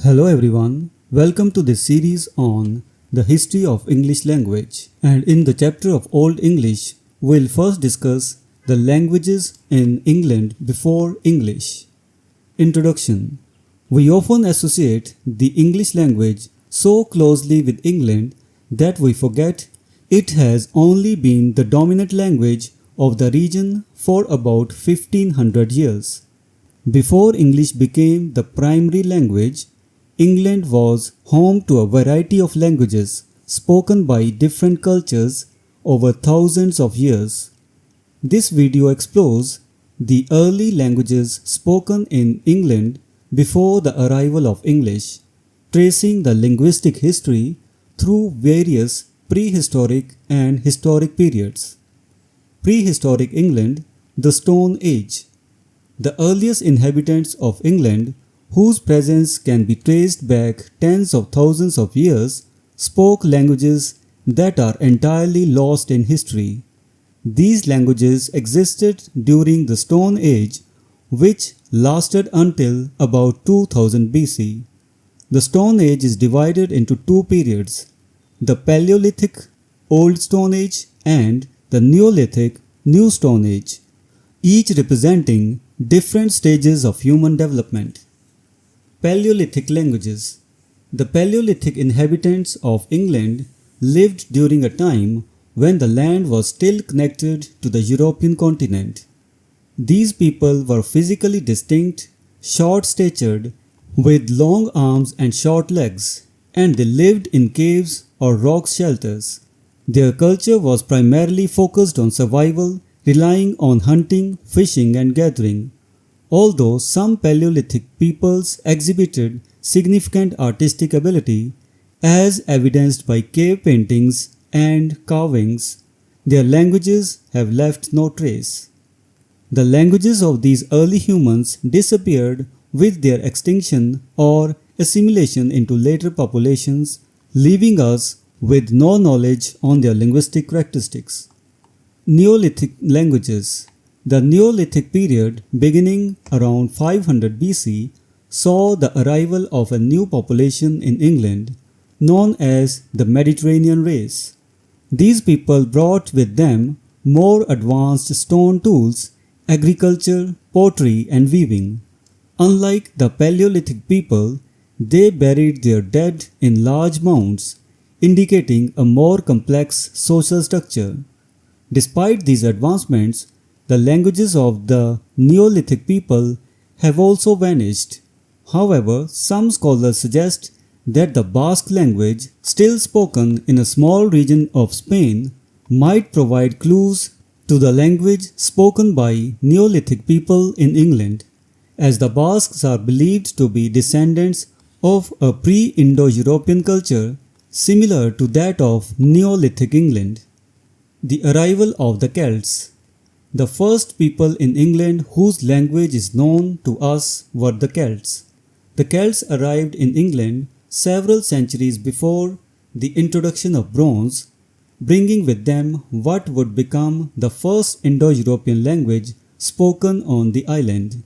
Hello everyone, welcome to this series on the history of English language. And in the chapter of Old English, we'll first discuss the languages in England before English. Introduction. We often associate the English language so closely with England that we forget it has only been the dominant language of the region for about 1500 years. Before English became the primary language, England was home to a variety of languages spoken by different cultures over thousands of years. This video explores the early languages spoken in England before the arrival of English, tracing the linguistic history through various prehistoric and historic periods. Prehistoric England, the Stone Age. The earliest inhabitants of England, whose presence can be traced back tens of thousands of years, spoke languages that are entirely lost in history. These languages existed during the Stone Age, which lasted until about 2000 BC. The Stone Age is divided into two periods: the Paleolithic Old Stone Age and the Neolithic New Stone Age, each representing different stages of human development. Paleolithic languages. The Paleolithic inhabitants of England lived during a time when the land was still connected to the European continent. These people were physically distinct, short-statured, with long arms and short legs, and they lived in caves or rock shelters. Their culture was primarily focused on survival, relying on hunting, fishing, and gathering. Although some Paleolithic peoples exhibited significant artistic ability, as evidenced by cave paintings and carvings, their languages have left no trace. The languages of these early humans disappeared with their extinction or assimilation into later populations, leaving us with no knowledge on their linguistic characteristics. Neolithic languages. The Neolithic period, beginning around 500 BC, saw the arrival of a new population in England, known as the Mediterranean race. These people brought with them more advanced stone tools, agriculture, pottery, and weaving. Unlike the Paleolithic people, they buried their dead in large mounds, indicating a more complex social structure. Despite these advancements, the languages of the Neolithic people have also vanished. However, some scholars suggest that the Basque language, still spoken in a small region of Spain, might provide clues to the language spoken by Neolithic people in England, as the Basques are believed to be descendants of a pre-Indo-European culture similar to that of Neolithic England. The arrival of the Celts. The first people in England whose language is known to us were the Celts. The Celts arrived in England several centuries before the introduction of bronze, bringing with them what would become the first Indo-European language spoken on the island.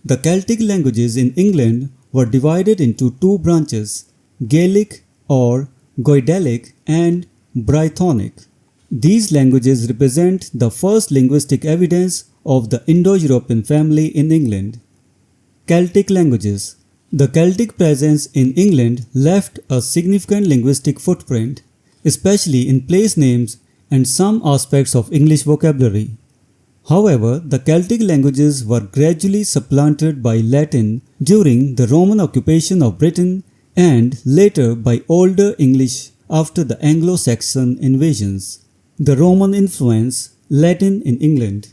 The Celtic languages in England were divided into two branches: Gaelic or Goidelic and Brythonic. These languages represent the first linguistic evidence of the Indo-European family in England. Celtic languages. The Celtic presence in England left a significant linguistic footprint, especially in place names and some aspects of English vocabulary. However, the Celtic languages were gradually supplanted by Latin during the Roman occupation of Britain and later by Older English after the Anglo-Saxon invasions. The Roman influence. Latin in England.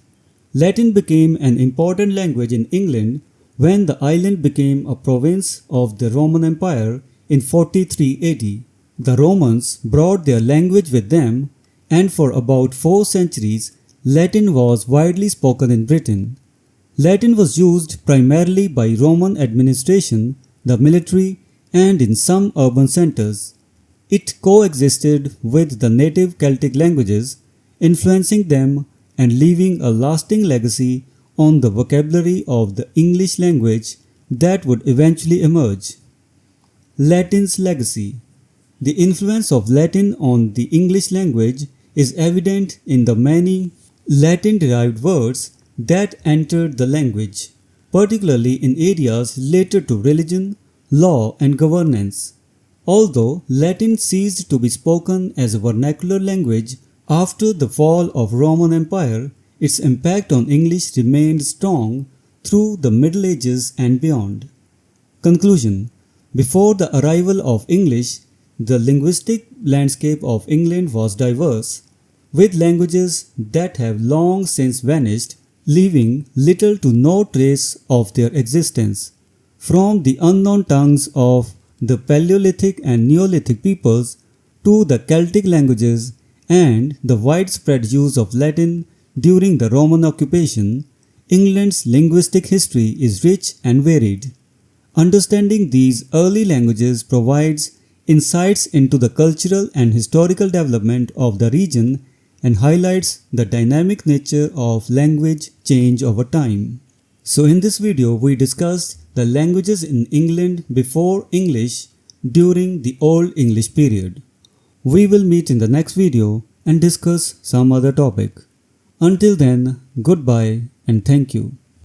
Latin became an important language in England when the island became a province of the Roman Empire in 43 AD. The Romans brought their language with them, and for about 4 centuries, Latin was widely spoken in Britain. Latin was used primarily by Roman administration, the military, and in some urban centers. It coexisted with the native Celtic languages, influencing them and leaving a lasting legacy on the vocabulary of the English language that would eventually emerge. Latin's legacy. The influence of Latin on the English language is evident in the many Latin-derived words that entered the language, particularly in areas related to religion, law, and governance. Although Latin ceased to be spoken as a vernacular language after the fall of Roman Empire, its impact on English remained strong through the Middle Ages and beyond. Conclusion. Before the arrival of English, the linguistic landscape of England was diverse, with languages that have long since vanished, leaving little to no trace of their existence. From the unknown tongues of the Paleolithic and Neolithic peoples to the Celtic languages and the widespread use of Latin during the Roman occupation, England's linguistic history is rich and varied. Understanding these early languages provides insights into the cultural and historical development of the region and highlights the dynamic nature of language change over time. So in this video, we discussed the languages in England before English during the Old English period. We will meet in the next video and discuss some other topic. Until then, goodbye and thank you.